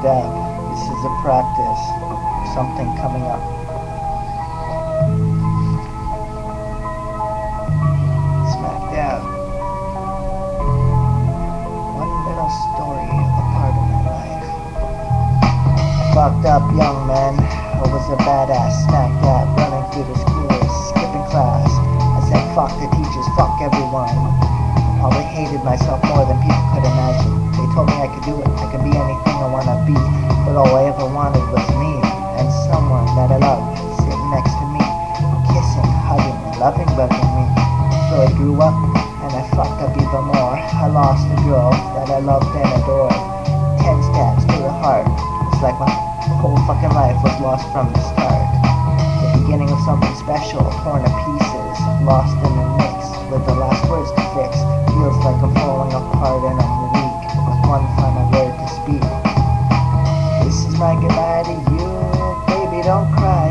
dab. This is a practice. Something coming up. Smack dab. One little story of a part of my life. Fucked up young man. I was a badass. Smack dab. Running through the schools. Skipping class. I said fuck the teachers. Fuck everyone. Probably hated myself more than people could imagine. They told me I could do it, I could be anything I wanna be, but all I ever wanted was me, and someone that I loved, sitting next to me, kissing, hugging, loving, bugging me. So I grew up, and I fucked up even more. I lost a girl that I loved and adored. 10 stabs to the heart. It's like my whole fucking life was lost from the start. The beginning of something special, torn to pieces, lost in the mix, with the last words to fix. Feels like I'm falling apart and I'm weak, with one final word to speak. This is my goodbye to you, baby, don't cry.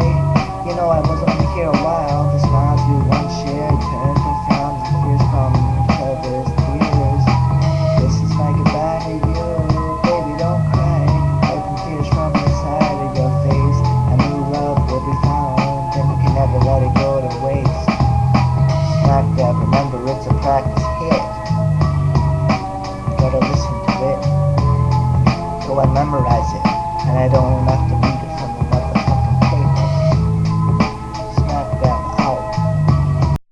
You know I was only here a while. The smiles we once shared turned to frowns, and fears from each other's tears. This is my goodbye to you, baby, don't cry. Wiping tears from the side of your face. A new love will be found, and you can never let it go to waste. Smack dab, remember it's a practice hit. Gotta listen to it, so I memorize it, and I don't have to